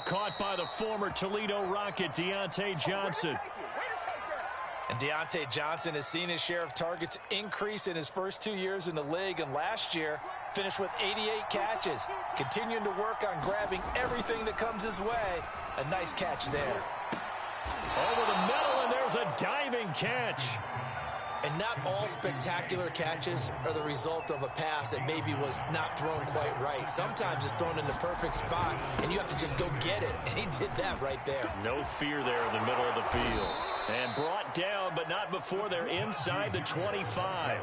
caught by the former Toledo Rocket, Deontay Johnson. And Deontay Johnson has seen his share of targets increase in his first 2 years in the league, and last year finished with 88 catches. Continuing to work on grabbing everything that comes his way. A nice catch there. Over the middle, and there's a diving catch. And not all spectacular catches are the result of a pass that maybe was not thrown quite right. Sometimes it's thrown in the perfect spot, and you have to just go get it. And he did that right there. No fear there in the middle of the field. And brought down, but not before they're inside the 25.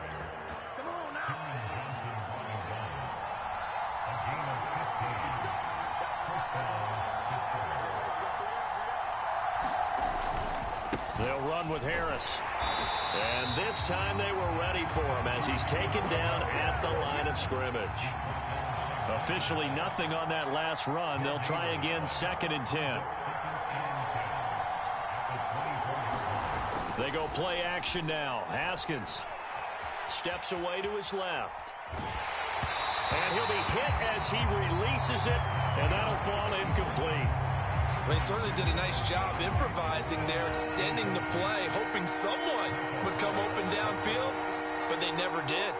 They'll run with Harris. And this time they were ready for him as he's taken down at the line of scrimmage. Officially nothing on that last run. They'll try again 2nd and 10. They go play action now. Haskins steps away to his left. And he'll be hit as he releases it, and that'll fall incomplete. They certainly did a nice job improvising there, extending the play, hoping someone would come open downfield, but they never did.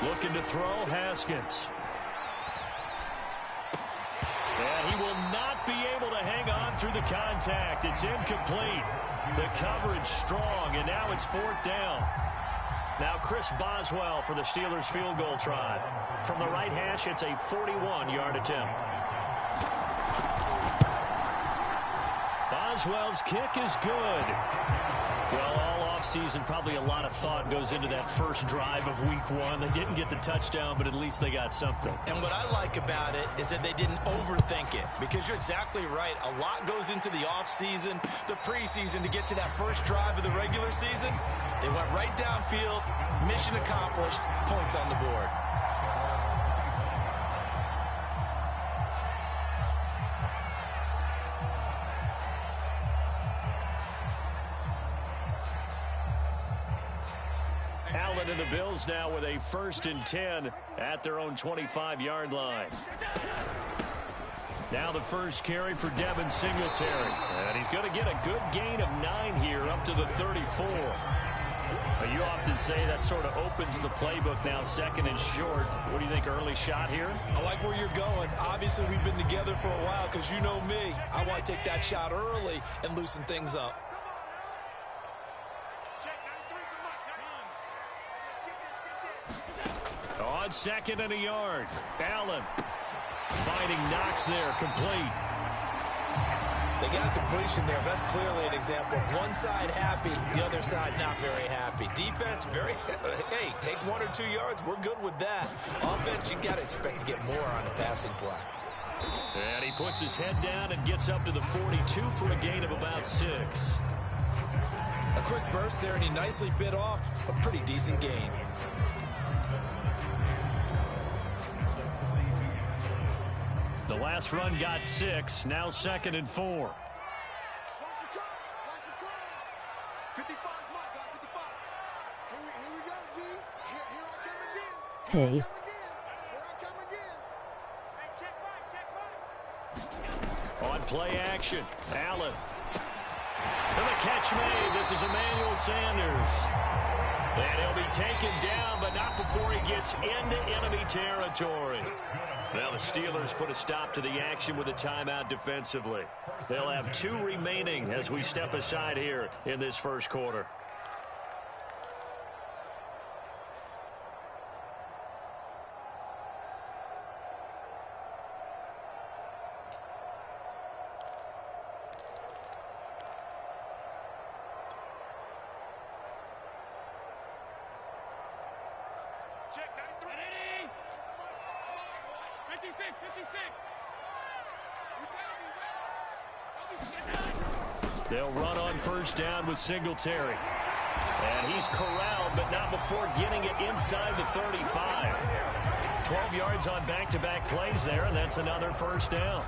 Looking to throw, Haskins. And he will not be able to hang on through the contact. It's incomplete. The coverage strong, and now it's 4th down. Now Chris Boswell for the Steelers field goal try. From the right hash, it's a 41-yard attempt. Boswell's kick is good. Well, all offseason, probably a lot of thought goes into that first drive of week 1. They didn't get the touchdown, but at least they got something. And what I like about it is that they didn't overthink it, because you're exactly right. A lot goes into the offseason, the preseason, to get to that first drive of the regular season. They went right downfield, mission accomplished, points on the board. Allen and the Bills now with a 1st and 10 at their own 25-yard line. Now the first carry for Devin Singletary. And he's going to get a good gain of 9 here up to the 34. You often say that sort of opens the playbook now, 2nd and short. What do you think, early shot here? I like where you're going. Obviously, we've been together for a while, because you know me. I want to take that shot early and loosen things up. On 2nd and a yard, Allen finding Knox there, complete. They got a completion there. That's clearly an example of one side happy, the other side not very happy. Defense, hey, take 1 or 2 yards, we're good with that. Offense, you got to expect to get more on the passing play. And he puts his head down and gets up to the 42 for a gain of about 6. A quick burst there, and he nicely bit off a pretty decent gain. The last run got 6, now 2nd and 4. Hey. On play action, Allen. And the catch made. This is Emmanuel Sanders. And he'll be taken down, but not before he gets into enemy territory. Now the Steelers put a stop to the action with a timeout defensively. They'll have 2 remaining as we step aside here in this first quarter. Check 93. 56, 56. They'll run on first down with Singletary. And he's corralled, but not before getting it inside the 35. 12 yards on back-to-back plays there, and that's another first down.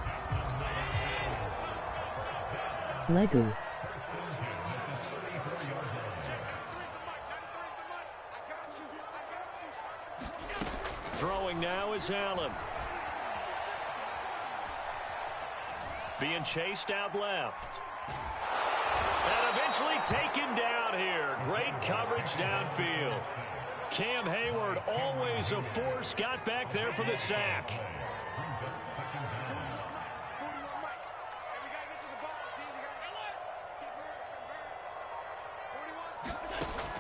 Legu. Throwing now is Allen. being chased out left. And eventually taken down here. Great coverage downfield. Cam Hayward, always a force, got back there for the sack.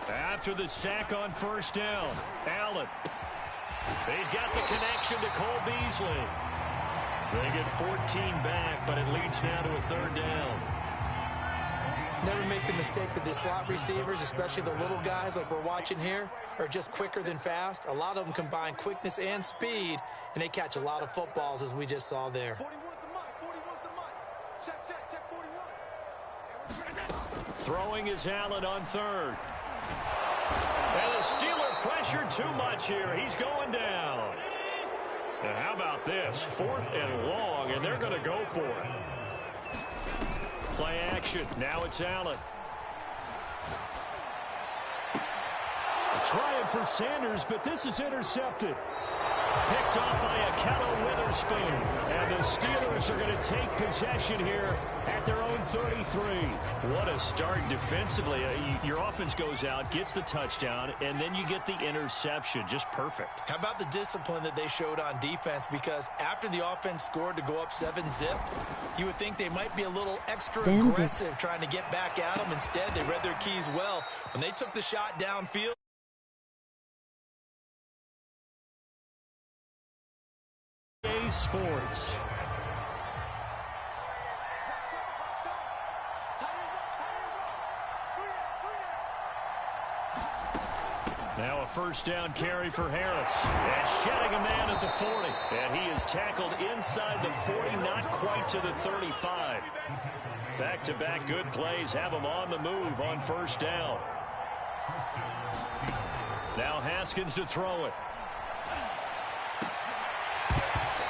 After the sack on first down, Allen. He's got the connection to Cole Beasley. They get 14 back, but it leads now to a third down. Never make the mistake that the slot receivers, especially the little guys like we're watching here, are just quicker than fast. A lot of them combine quickness and speed, and they catch a lot of footballs, as we just saw there. Throwing is Allen on third. And the Steeler pressured too much here. He's going down. And how about this? 4th and long, and they're going to go for it. Play action. Now it's Allen. Trying for Sanders, but this is intercepted. Picked off by Ahkello Witherspoon. And the Steelers are going to take possession here at their own 33. What a start defensively. Your offense goes out, gets the touchdown, and then you get the interception. Just perfect. How about the discipline that they showed on defense? Because after the offense scored to go up 7-zip, you would think they might be a little extra aggressive trying to get back at them. Instead, they read their keys well. When they took the shot downfield, Sports. Now a first down carry for Harris. And shedding a man at the 40. And he is tackled inside the 40, not quite to the 35. Back-to-back good plays have him on the move on first down. Now Haskins to throw it.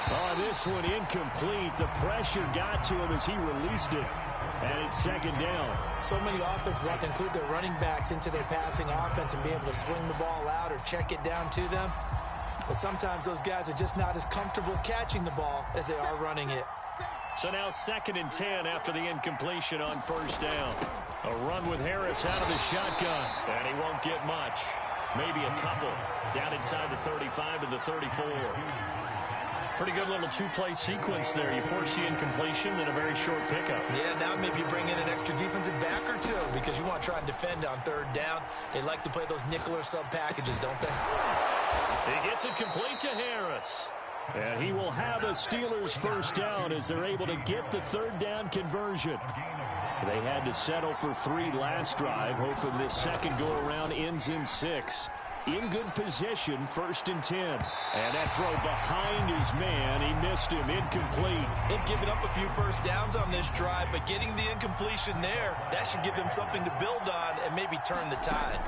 Oh, this one incomplete. The pressure got to him as he released it. And it's second down. So many offenses want to include their running backs into their passing offense and be able to swing the ball out or check it down to them. But sometimes those guys are just not as comfortable catching the ball as they are running it. So now 2nd and 10 after the incompletion on first down. A run with Harris out of the shotgun. And he won't get much. Maybe a couple. Down inside the 35 to the 34. Pretty good little two-play sequence there. You force the incompletion, then a very short pickup. Yeah, now maybe you bring in an extra defensive back or two because you want to try and defend on third down. They like to play those nickel or sub packages, don't they? He gets it complete to Harris. And he will have a Steelers first down as they're able to get the third down conversion. They had to settle for 3 last drive, hoping this second go-around ends in 6. In good position, 1st and 10. And that throw behind his man. He missed him. Incomplete. They've given up a few first downs on this drive, but getting the incompletion there, that should give them something to build on and maybe turn the tide.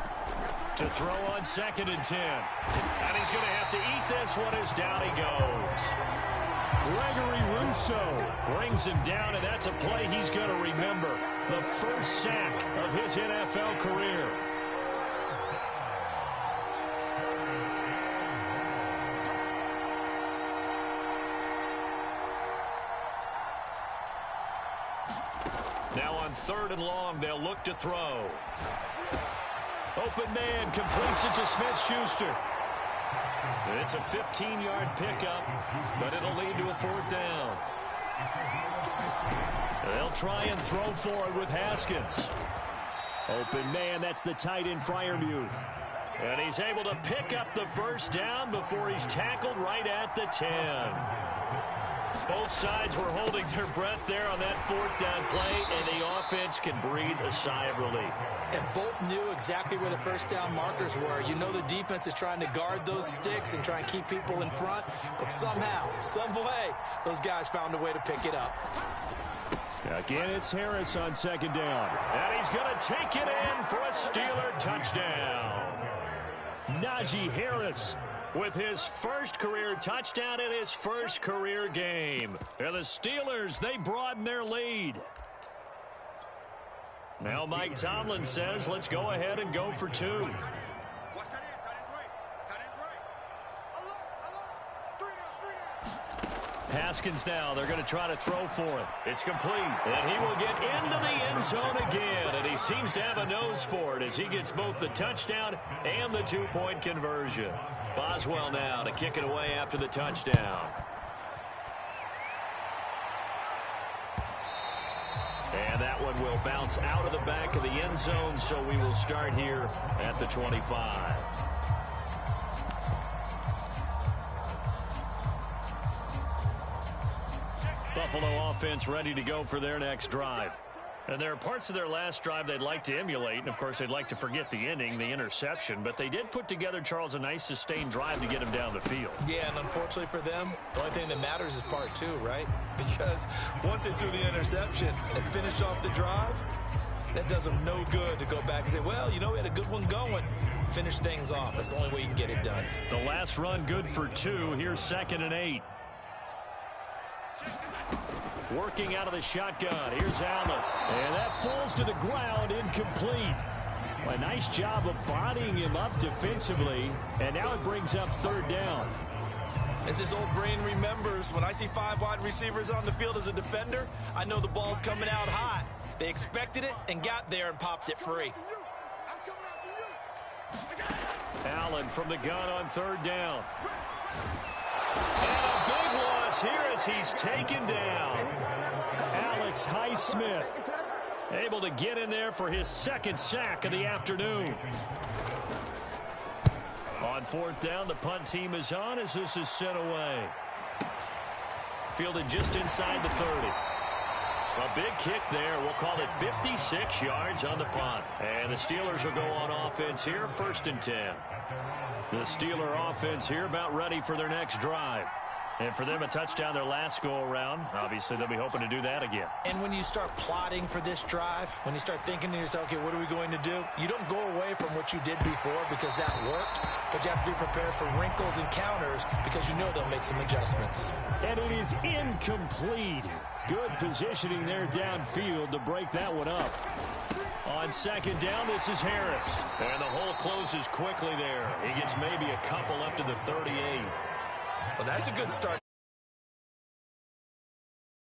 To throw on 2nd and 10. And he's going to have to eat this one as down he goes. Gregory Rousseau brings him down, and that's a play he's going to remember. The first sack of his NFL career. Now on 3rd and long, they'll look to throw. Open man completes it to Smith-Schuster. It's a 15-yard pickup, but it'll lead to a 4th down. They'll try and throw for it with Haskins. Open man, that's the tight end Freiermuth. And he's able to pick up the first down before he's tackled right at the 10. Both sides were holding their breath there on that 4th down play, and the offense can breathe a sigh of relief. And both knew exactly where the first down markers were. You know the defense is trying to guard those sticks and try and keep people in front, but somehow, some way, those guys found a way to pick it up. Again, it's Harris on 2nd down. And he's going to take it in for a Steeler touchdown. Najee Harris with his first career touchdown in his first career game. And the Steelers, they broaden their lead. Now Mike Tomlin says, let's go ahead and go for 2. Haskins now, they're going to try to throw for it. It's complete, and he will get into the end zone again, and he seems to have a nose for it as he gets both the touchdown and the two-point conversion. Boswell now to kick it away after the touchdown. And that one will bounce out of the back of the end zone, so we will start here at the 25. Buffalo offense ready to go for their next drive. And there are parts of their last drive they'd like to emulate, and of course they'd like to forget the ending, the interception, but they did put together, Charles, a nice sustained drive to get him down the field. Yeah, and unfortunately for them, the only thing that matters is part two, right? Because once they threw the interception and finished off the drive, that does them no good to go back and say, well, you know, we had a good one going. Finish things off. That's the only way you can get it done. The last run good for 2. Here's 2nd and 8. Working out of the shotgun. Here's Allen. And that falls to the ground, incomplete. A nice job of bodying him up defensively. And now it brings up 3rd down. As his old brain remembers, when I see 5 wide receivers on the field as a defender, I know the ball's coming out hot. They expected it and got there and popped it free. Allen from the gun on 3rd down. And a big loss here as he's taken down. Alex Highsmith able to get in there for his 2nd sack of the afternoon. On 4th down, the punt team is on as this is sent away. Fielded just inside the 30. A big kick there. We'll call it 56 yards on the punt. And the Steelers will go on offense here, 1st and 10. The Steeler offense here about ready for their next drive. And for them, a touchdown their last go-around. Obviously, they'll be hoping to do that again. And when you start plotting for this drive, when you start thinking to yourself, okay, what are we going to do? You don't go away from what you did before because that worked, but you have to be prepared for wrinkles and counters because you know they'll make some adjustments. And it is incomplete. Good positioning there downfield to break that one up. On 2nd down, this is Harris. And the hole closes quickly there. He gets maybe a couple up to the 38. Well, that's a good start.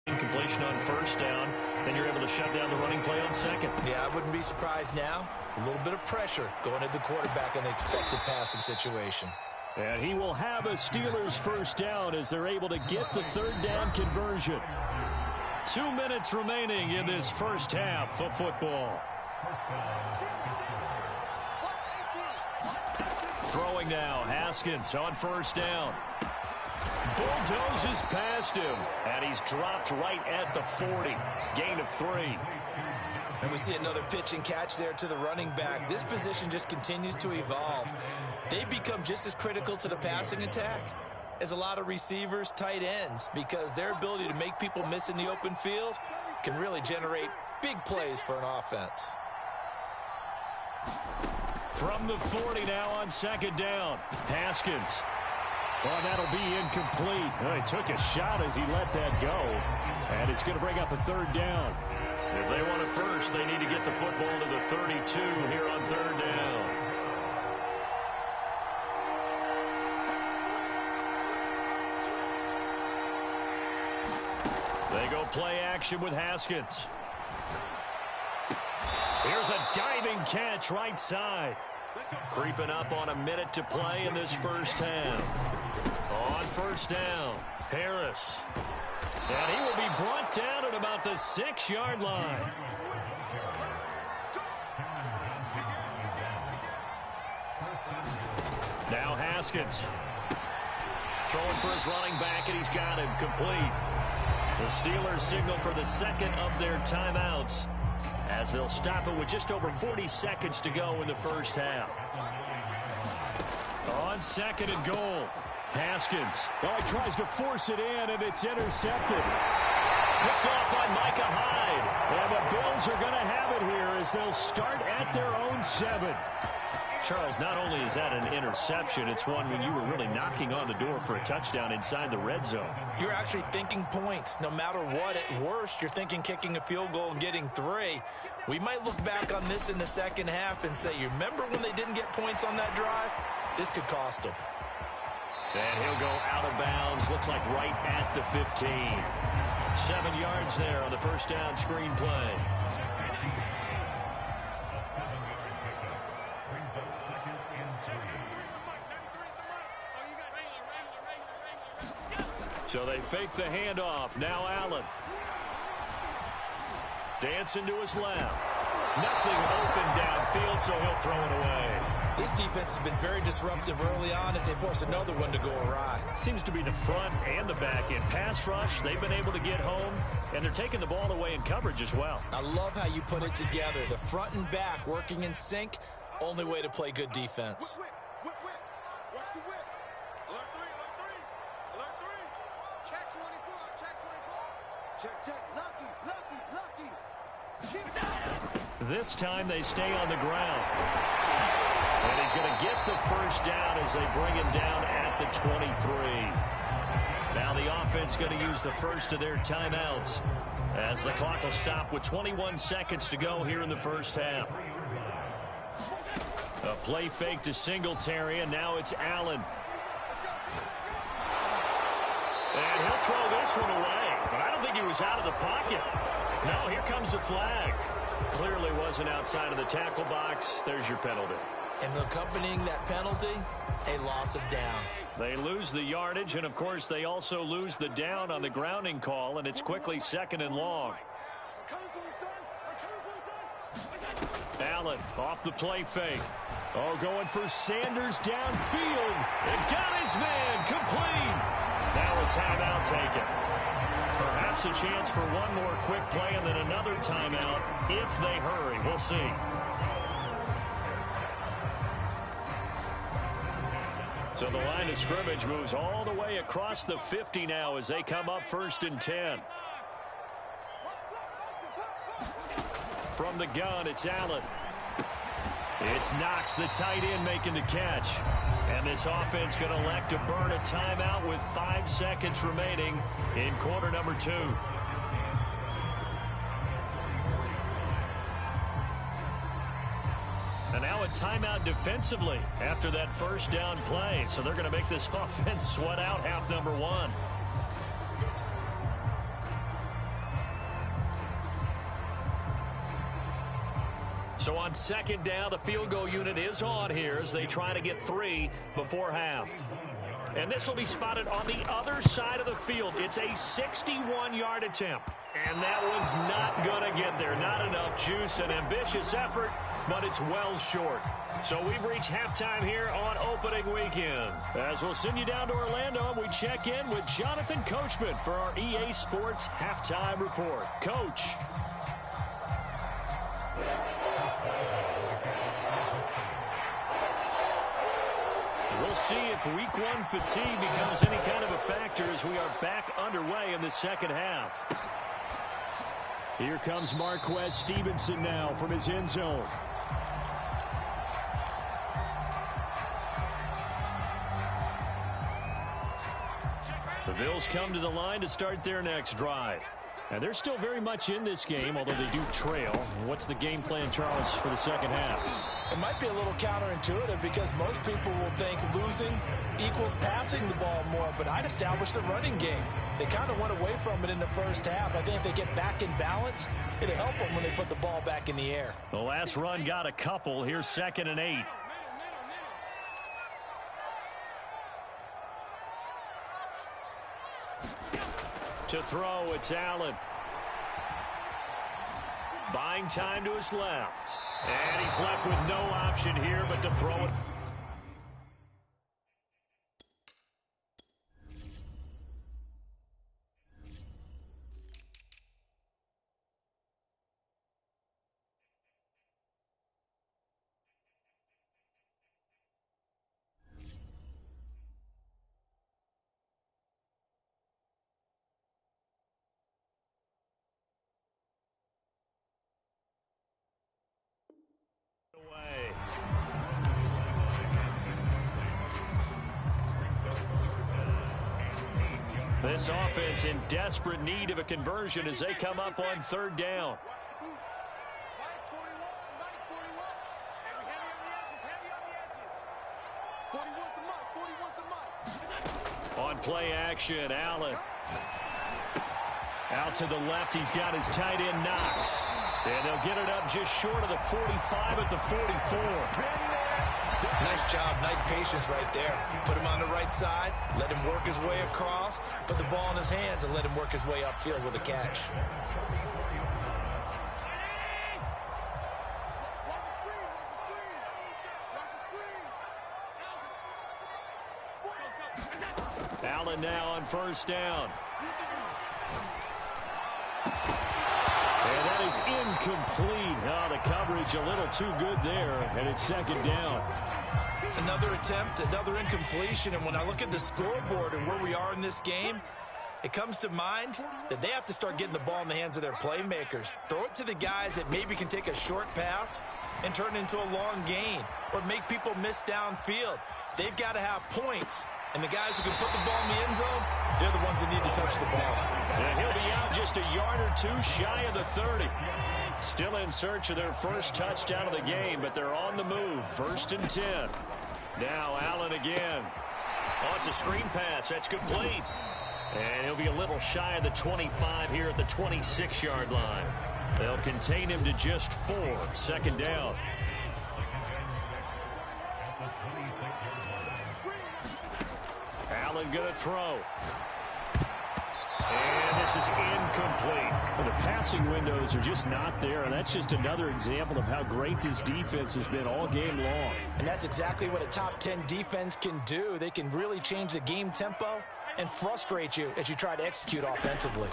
Incompletion on 1st down. Then you're able to shut down the running play on 2nd. Yeah, I wouldn't be surprised now. A little bit of pressure going at the quarterback in an expected passing situation. And he will have a Steelers 1st down as they're able to get the 3rd down conversion. 2 minutes remaining in this first half of football. Throwing now, Haskins on 1st down. Bulldozes past him, and he's dropped right at the 40. Gain of 3. And we see another pitch and catch there to the running back. This position just continues to evolve. They become just as critical to the passing attack as a lot of receivers, tight ends, because their ability to make people miss in the open field can really generate big plays for an offense. From the 40 now on 2nd down, Haskins. Well, that'll be incomplete. Well, he took a shot as he let that go, and it's going to bring up a 3rd down. If they want it first, they need to get the football to the 32 here on 3rd down. They go play action with Haskins. Here's a diving catch right side. Creeping up on a minute to play in this first half. On 1st down, Harris. And he will be brought down at about the 6-yard line. Now Haskins. Throwing for his running back, and he's got him complete. The Steelers signal for the 2nd of their timeouts as they'll stop it with just over 40 seconds to go in the first half. On 2nd and goal, Haskins. Oh, he tries to force it in, and it's intercepted. Picked off by Micah Hyde. And the Bills are going to have it here as they'll start at their own 7. Charles, not only is that an interception, it's one when you were really knocking on the door for a touchdown inside the red zone. You're actually thinking points. No matter what, at worst, you're thinking kicking a field goal and getting 3. We might look back on this in the second half and say, you remember when they didn't get points on that drive? This could cost them. And he'll go out of bounds. Looks like right at the 15. 7 yards there on the first down screen play. So they fake the handoff. Now Allen. Dancing to his left. Nothing open downfield, so he'll throw it away. This defense has been very disruptive early on as they force another one to go awry. Seems to be the front and the back. In pass rush, they've been able to get home, and they're taking the ball away in coverage as well. I love how you put it together. The front and back working in sync, only way to play good defense. Watch the whip. Alert three. Check 24. Check. Lucky. This time they stay on the ground. And he's going to get the first down as they bring him down at the 23. Now the offense going to use the first of their timeouts as the clock will stop with 21 seconds to go here in the first half. A play fake to Singletary, and now it's Allen. And he'll throw this one away, but I don't think he was out of the pocket. No, here comes the flag. Clearly wasn't outside of the tackle box. There's your penalty. And accompanying that penalty, a loss of down. They lose the yardage, and of course they also lose the down on the grounding call, and it's quickly 2nd and long. Allen off the play fake. Oh, going for Sanders downfield. And got his man complete. Now a timeout taken. Perhaps a chance for one more quick play and then another timeout if they hurry. We'll see. So the line of scrimmage moves all the way across the 50 now as they come up 1st and 10. From the gun, it's Allen. It's Knox, the tight end, making the catch. And this offense going to elect to burn a timeout with 5 seconds remaining in quarter number 2. And now a timeout defensively after that first down play. So they're going to make this offense sweat out half number 1. So on 2nd down, the field goal unit is on here as they try to get 3 before half. And this will be spotted on the other side of the field. It's a 61-yard attempt. And that one's not going to get there. Not enough juice, an ambitious effort, but it's well short. So we've reached halftime here on opening weekend. As we'll send you down to Orlando, we check in with Jonathan Coachman for our EA Sports Halftime Report. Coach. We'll see if week 1 fatigue becomes any kind of a factor as we are back underway in the second half. Here comes Marquez Stevenson now from his end zone. The Bills come to the line to start their next drive. And they're still very much in this game, although they do trail. What's the game plan, Charles, for the second half? It might be a little counterintuitive because most people will think losing equals passing the ball more, but I'd establish the running game. They kind of went away from it in the first half. I think if they get back in balance, it'll help them when they put the ball back in the air. The last run got a couple. Here's 2nd and 8. To throw, it's Allen. Buying time to his left. And he's left with no option here but to throw it. Away. This offense in desperate need of a conversion as they come up on 3rd down. play action. Allen. Out to the left, he's got his tight end Knox. And they'll get it up just short of the 45 at the 44. Nice job, nice patience right there. Put him on the right side, let him work his way across, put the ball in his hands, and let him work his way upfield with a catch. Allen now on first down. And that is incomplete. Oh, the coverage a little too good there, and it's second down. Another attempt, another incompletion, and when I look at the scoreboard and where we are in this game, it comes to mind that they have to start getting the ball in the hands of their playmakers. Throw it to the guys that maybe can take a short pass and turn it into a long gain or make people miss downfield. They've got to have points, and the guys who can put the ball in the end zone, they're the ones that need to touch the ball. And he'll be out just a yard or two shy of the 30. Still in search of their first touchdown of the game, but they're on the move. 1st and 10. Now Allen again. Oh, it's a screen pass. That's complete. And he'll be a little shy of the 25 here at the 26-yard line. They'll contain him to just 4. Second down. Allen going to throw. And this is incomplete. Well, the passing windows are just not there, and that's just another example of how great this defense has been all game long. And that's exactly what a top 10 defense can do. They can really change the game tempo and frustrate you as you try to execute offensively.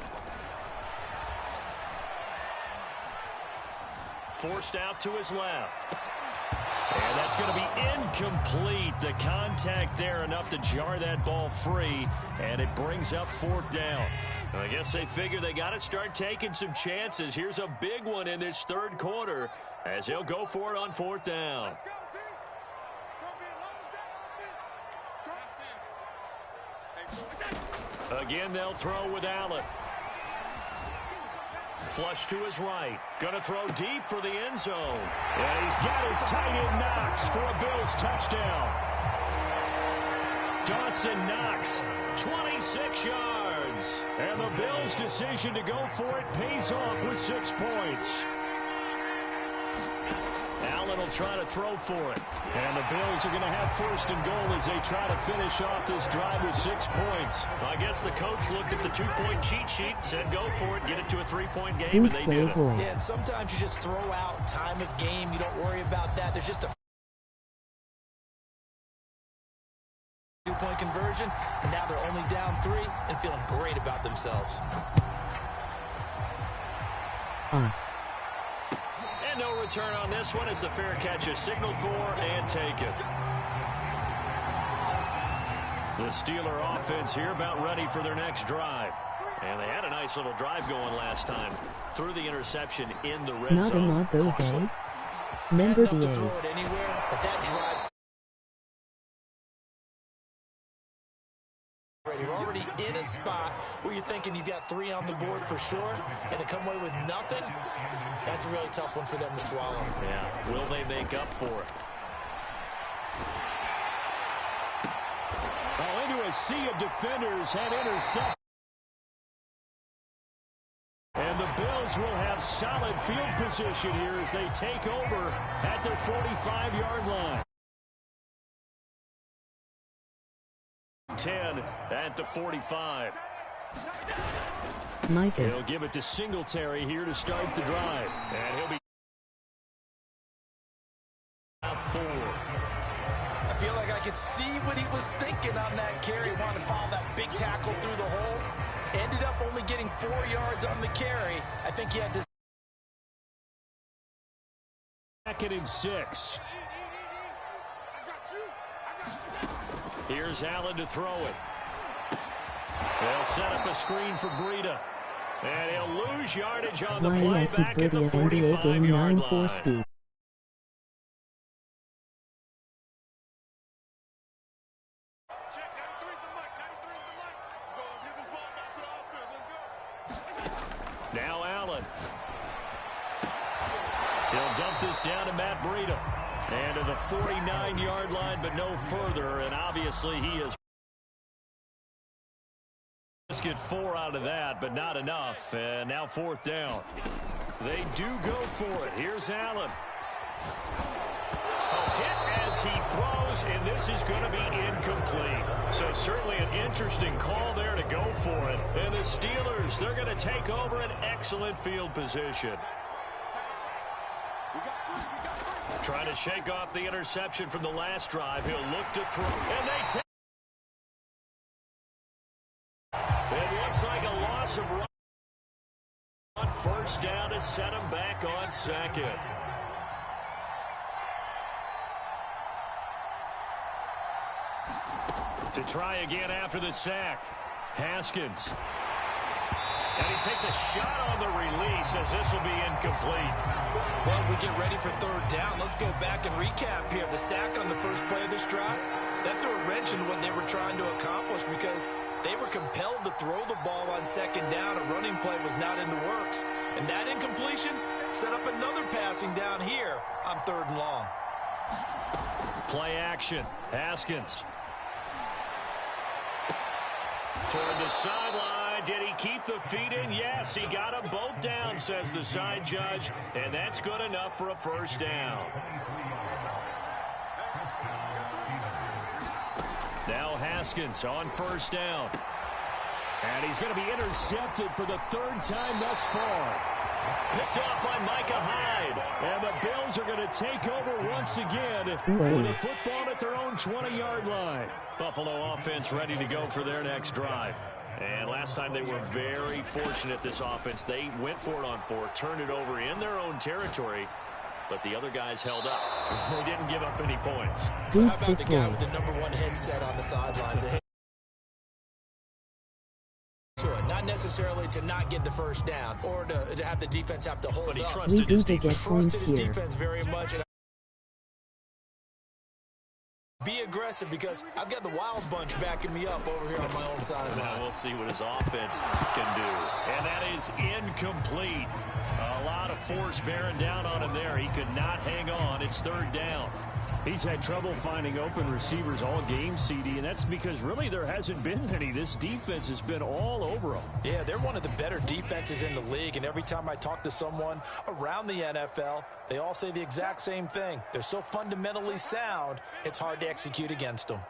Forced out to his left. And that's going to be incomplete. The contact there enough to jar that ball free, and it brings up 4th down. I guess they figure they got to start taking some chances. Here's a big one in this 3rd quarter as he'll go for it on 4th down. Let's go, D. It's gonna be a long day offense. Again, they'll throw with Allen. Flush to his right. Gonna throw deep for the end zone. And he's got his tight end Knox for a Bills touchdown. Dawson Knox, 26 yards. And the Bills' decision to go for it pays off with 6 points. Allen will try to throw for it. And the Bills are going to have 1st and goal as they try to finish off this drive with 6 points. I guess the coach looked at the 2-point cheat sheet, said go for it, get it to a 3-point game, and they did it. Yeah, and sometimes you just throw out time of game. You don't worry about that. There's just a 2-point conversion, and now they're only down 3 and feeling great about themselves. And no return on this one as the fair catch is signaled for and taken. The Steeler offense here about ready for their next drive. And they had a nice little drive going last time. Threw the interception in the red zone. Not those, eh? Number To the throw it anywhere, but that drives. You're already in a spot where you're thinking you've got 3 on the board for sure, and to come away with nothing, that's a really tough one for them to swallow. Yeah, will they make up for it? Oh, into a sea of defenders and intercept. And the Bills will have solid field position here as they take over at their 45-yard line. 10 at the 45. Micah. He'll give it to Singletary here to start the drive. And he'll be out 4. I feel like I could see what he was thinking on that carry. Wanted to follow that big tackle through the hole. Ended up only getting 4 yards on the carry. I think he had to. 2nd and 6. Here's Allen to throw it. They'll set up a screen for Breida. And he'll lose yardage on the play back at the 45-yard line. Speed. Check, 93's the mic. 93's the mic. Let's hit this ball back to the offense. Let's go. Now Allen. He'll dump this down to Matt Breida. And to the 49-yard line, but no further. And obviously he is get 4 out of that, but not enough. And now 4th down. They do go for it. Here's Allen. A hit as he throws, and this is going to be incomplete. So certainly an interesting call there to go for it. And the Steelers, they're going to take over an excellent field position. Trying to shake off the interception from the last drive. He'll look to throw, and they take. It looks like a loss of run on 1st down to set him back on 2nd. To try again after the sack. Haskins. And he takes a shot on the release as this will be incomplete. Well, as we get ready for 3rd down, let's go back and recap here. The sack on the first play of this drive, that threw a wrench into what they were trying to accomplish because they were compelled to throw the ball on 2nd down. A running play was not in the works. And that incompletion set up another passing down here on 3rd and long. Play action. Haskins. Toward the sideline. Did he keep the feet in? Yes, he got them both down, says the side judge. And that's good enough for a 1st down. Now Haskins on 1st down. And he's going to be intercepted for the 3rd time thus far. Picked off by Micah Hyde. And the Bills are going to take over once again with a football at their own 20-yard line. Buffalo offense ready to go for their next drive. And last time they were very fortunate, this offense. They went for it on 4th, turned it over in their own territory, but the other guys held up. They didn't give up any points. So how about the guy with the #1 headset on the sidelines? Not necessarily to not get the 1st down or to have the defense have to hold but he up. trusted his defense. Trusted his defense very much. And be aggressive because I've got the Wild Bunch backing me up over here on my own sideline. Now we'll see what his offense can do. And that is incomplete. A lot of force bearing down on him there. He could not hang on. It's 3rd down. He's had trouble finding open receivers all game, CD, and that's because really there hasn't been many. This defense has been all over them. Yeah, they're one of the better defenses in the league, and every time I talk to someone around the NFL, they all say the exact same thing. They're so fundamentally sound, it's hard to execute against them.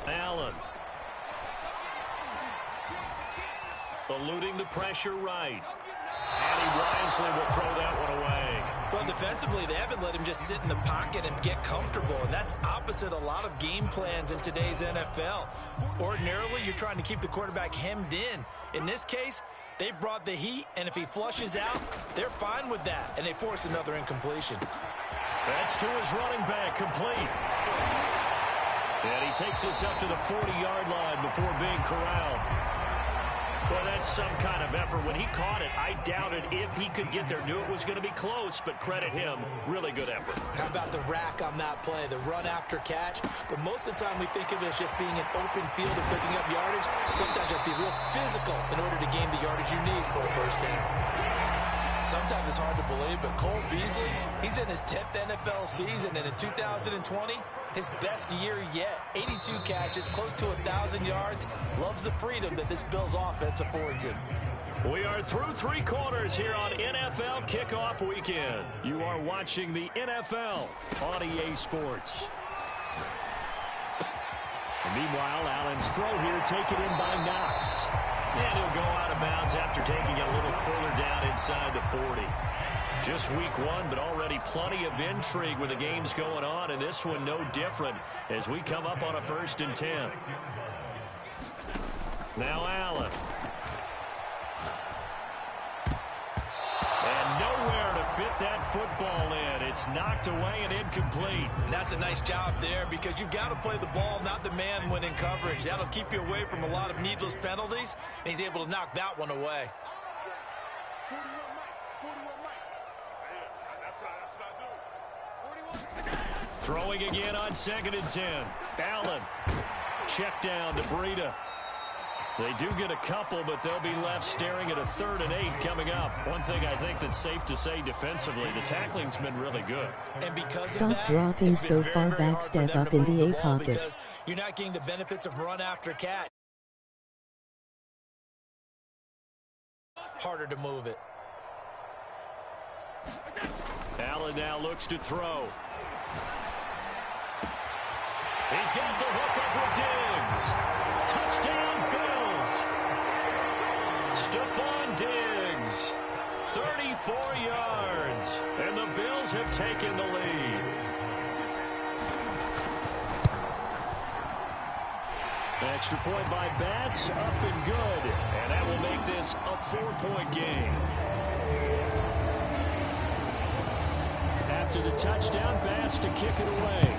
Allen. Eluding the pressure right. And he wisely will throw that one away. Well, defensively, they haven't let him just sit in the pocket and get comfortable, and that's opposite a lot of game plans in today's NFL. Ordinarily, you're trying to keep the quarterback hemmed in. In this case, they brought the heat, and if he flushes out, they're fine with that, and they force another incompletion. That's to his running back, complete. And he takes this up to the 40-yard line before being corralled. Well, that's some kind of effort. When he caught it, I doubted if he could get there. Knew it was going to be close, but credit him. Really good effort. How about the rack on that play, the run after catch? But most of the time we think of it as just being an open field and picking up yardage. Sometimes you have to be real physical in order to gain the yardage you need for a 1st down. Sometimes it's hard to believe, but Cole Beasley, he's in his 10th NFL season, and in 2020, his best year yet. 82 catches, close to 1,000 yards. Loves the freedom that this Bills offense affords him. We are through 3 quarters here on NFL Kickoff Weekend. You are watching the NFL on EA Sports. And meanwhile, Allen's throw here taken in by Knox. And he'll go out of bounds after taking it a little further down inside the 40. Just week 1, but already plenty of intrigue with the games going on, and this one no different as we come up on a 1st and 10. Now Allen. And nowhere to fit that football in. It's knocked away and incomplete. And that's a nice job there because you've got to play the ball, not the man when in coverage. That'll keep you away from a lot of needless penalties, and he's able to knock that one away. Throwing again on 2nd and 10. Allen. Check down to Breida. They do get a couple, but they'll be left staring at a 3rd and 8 coming up. One thing I think that's safe to say defensively, the tackling's been really good. And because Stop of that, dropping it's been so very, far very back, hard for step them up to in move the A ball pocket. because you're not getting the benefits of run after catch. Harder to move it. Allen now looks to throw. He's got the hook up with Diggs. Touchdown, Bills. Stephon Diggs, 34 yards. And the Bills have taken the lead. Extra point by Bass, up and good. And that will make this a 4-point game. After the touchdown, Bass to kick it away.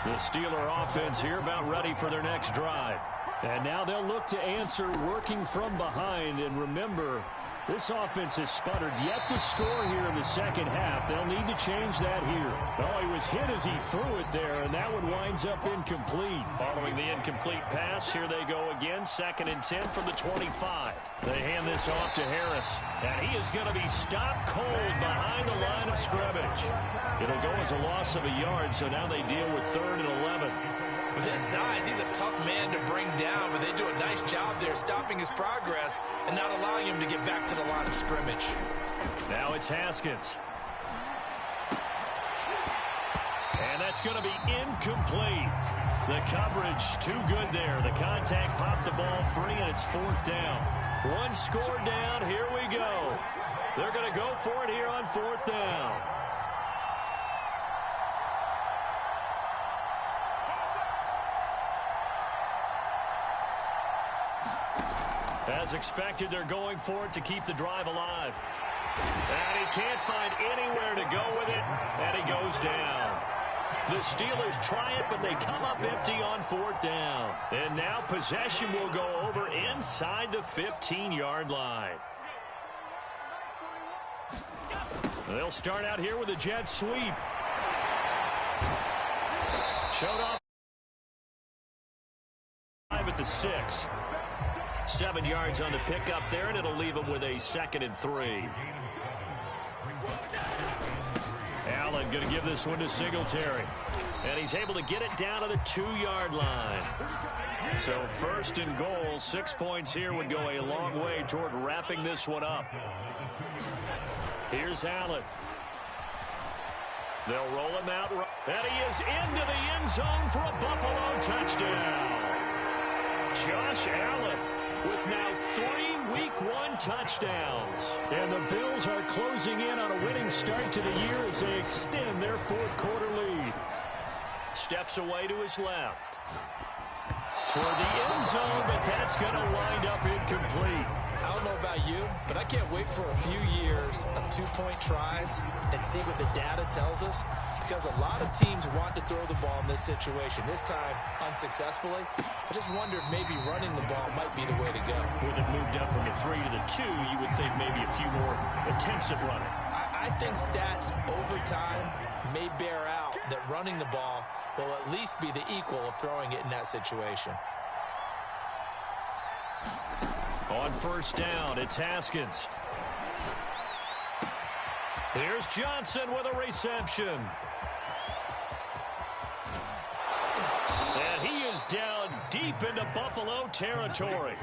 The Steeler offense here about ready for their next drive. And now they'll look to answer working from behind. And remember, this offense has sputtered yet to score here in the second half. They'll need to change that here. Oh, he was hit as he threw it there, and that one winds up incomplete. Following the incomplete pass, here they go again, 2nd and 10 from the 25. They hand this off to Harris, and he is going to be stopped cold behind the line of scrimmage. It'll go as a loss of a yard, so now they deal with 3rd and 11. With his size, he's a tough man to bring down, but they do a nice job there stopping his progress and not allowing him to get back to the line of scrimmage. Now it's Haskins. And that's going to be incomplete. The coverage too good there. The contact popped the ball free, and it's 4th down. One score down. Here we go. They're going to go for it here on 4th down. As expected, they're going for it to keep the drive alive. And he can't find anywhere to go with it, and he goes down. The Steelers try it, but they come up empty on 4th down. And now possession will go over inside the 15-yard line. They'll start out here with a jet sweep. Showed off at the 6. 7 yards on the pickup there, and it'll leave him with a 2nd and 3. Allen going to give this one to Singletary. And he's able to get it down to the 2-yard line. So 1st and goal, 6 points here would go a long way toward wrapping this one up. Here's Allen. They'll roll him out. And he is into the end zone for a Buffalo touchdown. Josh Allen with now 3 Week 1 touchdowns. And the Bills are closing in on a winning start to the year as they extend their 4th quarter lead. Steps away to his left. Toward the end zone, but that's going to wind up incomplete. I don't know about you, but I can't wait for a few years of 2-point tries and see what the data tells us, because a lot of teams want to throw the ball in this situation. This time, unsuccessfully. I just wonder if maybe running the ball might be the way to go. With it moved up from the 3 to the 2, you would think maybe a few more attempts at running. I think stats over time may bear out that running the ball will at least be the equal of throwing it in that situation. On 1st down, it's Haskins. Here's Johnson with a reception. And he is down deep into Buffalo territory.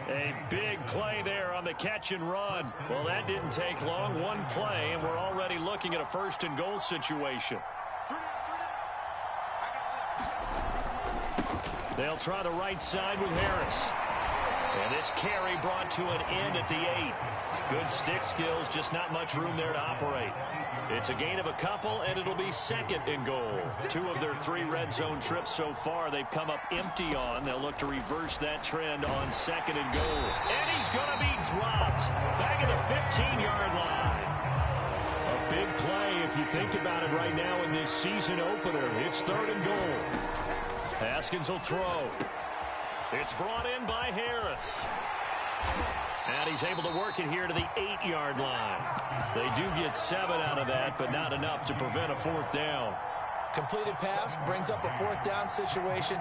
A big play there on the catch and run. Well, that didn't take long. One play, and we're already looking at a 1st and goal situation. They'll try the right side with Harris. And this carry brought to an end at the 8. Good stick skills, just not much room there to operate. It's a gain of a couple, and it'll be 2nd and goal. 2 of their 3 red zone trips so far they've come up empty on. They'll look to reverse that trend on 2nd and goal. And he's going to be dropped back at the 15-yard line. A big play if you think about it right now in this season opener. It's 3rd and goal. Haskins will throw. It's brought in by Harris. And he's able to work it here to the 8-yard line. They do get 7 out of that, but not enough to prevent a 4th down. Completed pass brings up a 4th down situation.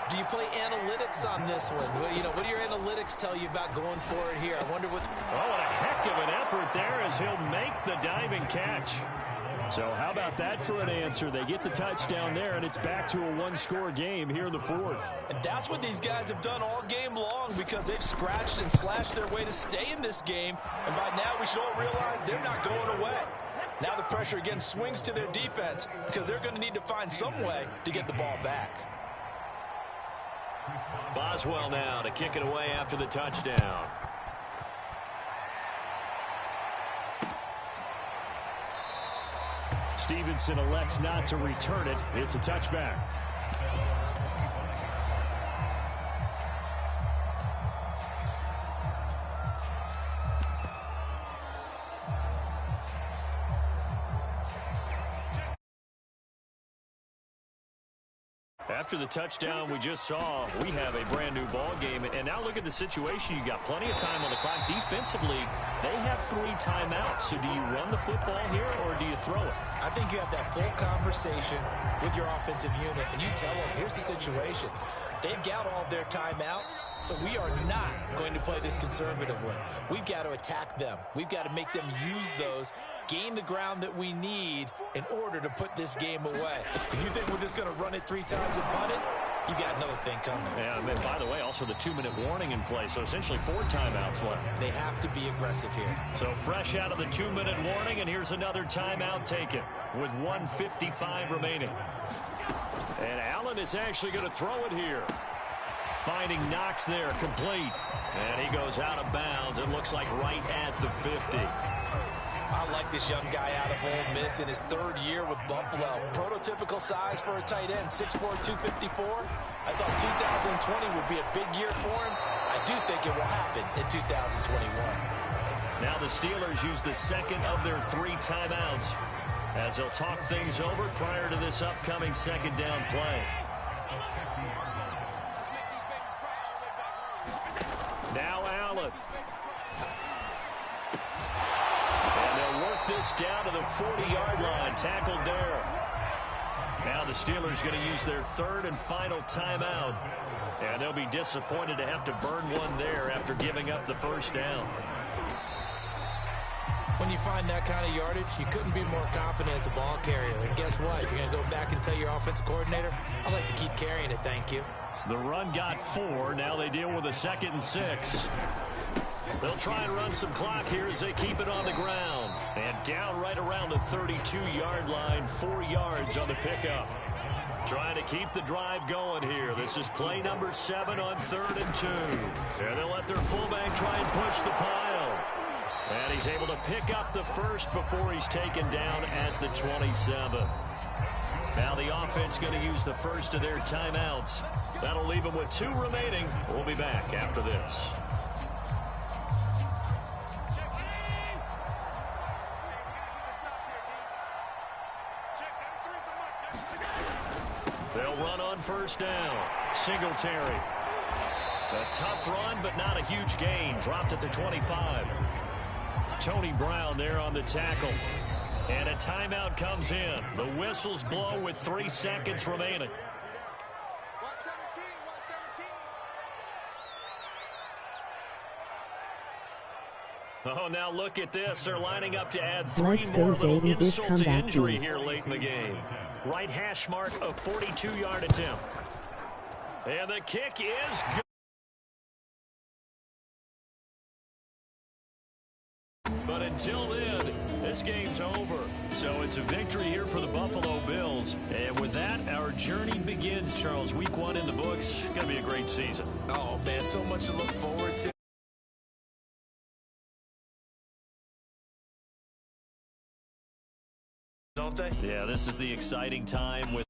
Do you play analytics on this one? Well, what do your analytics tell you about going for it here? I wonder what... Oh, and a heck of an effort there as he'll make the diving catch. So how about that for an answer? They get the touchdown there, and it's back to a 1-score game here in the 4th. And that's what these guys have done all game long because they've scratched and slashed their way to stay in this game. And by now, we should all realize they're not going away. Now the pressure again swings to their defense because they're going to need to find some way to get the ball back. Boswell now to kick it away after the touchdown. Stevenson elects not to return it. It's a touchback. After the touchdown we just saw, we have a brand new ball game. And now look at the situation. You got plenty of time on the clock. Defensively, they have 3 timeouts. So do you run the football here or do you throw it? I think you have that full conversation with your offensive unit, and you tell them, here's the situation. They've got all their timeouts, so we are not going to play this conservatively. We've got to attack them. We've got to make them use those, gain the ground that we need in order to put this game away. If you think we're just going to run it 3 times and punt it, you got another thing coming. Yeah, and by the way, also the 2-minute warning in play, so essentially 4 timeouts left. They have to be aggressive here. So fresh out of the 2-minute warning, and here's another timeout taken with 1:55 remaining. And Allen is actually going to throw it here. Finding Knox there, complete. And he goes out of bounds. It looks like right at the 50. I like this young guy out of Ole Miss in his 3rd year with Buffalo. Prototypical size for a tight end, 6'4", 254. I thought 2020 would be a big year for him. I do think it will happen in 2021. Now the Steelers use the 2nd of their 3 timeouts as they'll talk things over prior to this upcoming 2nd down play. Now Allen. And they'll work this down to the 40-yard line. Tackled there. Now the Steelers going to use their 3rd and final timeout. And they'll be disappointed to have to burn one there after giving up the 1st down. When you find that kind of yardage, you couldn't be more confident as a ball carrier. And guess what? You're going to go back and tell your offensive coordinator, I'd like to keep carrying it, thank you. The run got 4. Now they deal with a 2nd and 6. They'll try and run some clock here as they keep it on the ground. And down right around the 32-yard line, 4 yards on the pickup. Trying to keep the drive going here. This is play number 7 on 3rd and 2. And they'll let their fullback try and push the pile. And he's able to pick up the 1st before he's taken down at the 27. Now the offense going to use the 1st of their timeouts. That'll leave them with 2 remaining. We'll be back after this. They'll run on 1st down. Singletary. A tough run, but not a huge gain. Dropped at the 25. Tony Brown there on the tackle. And a timeout comes in. The whistles blow with 3 seconds remaining. 117. Oh, now look at this. They're lining up to add 3 Let's more go, little Zadie. This insult to comeback injury game. here late in the game. Right hash mark, a 42-yard attempt. And the kick is good. But until then, this game's over. So it's a victory here for the Buffalo Bills. And with that, our journey begins, Charles. Week 1 in the books. Going to be a great season. Oh, man, so much to look forward to. Don't they? Yeah, this is the exciting time with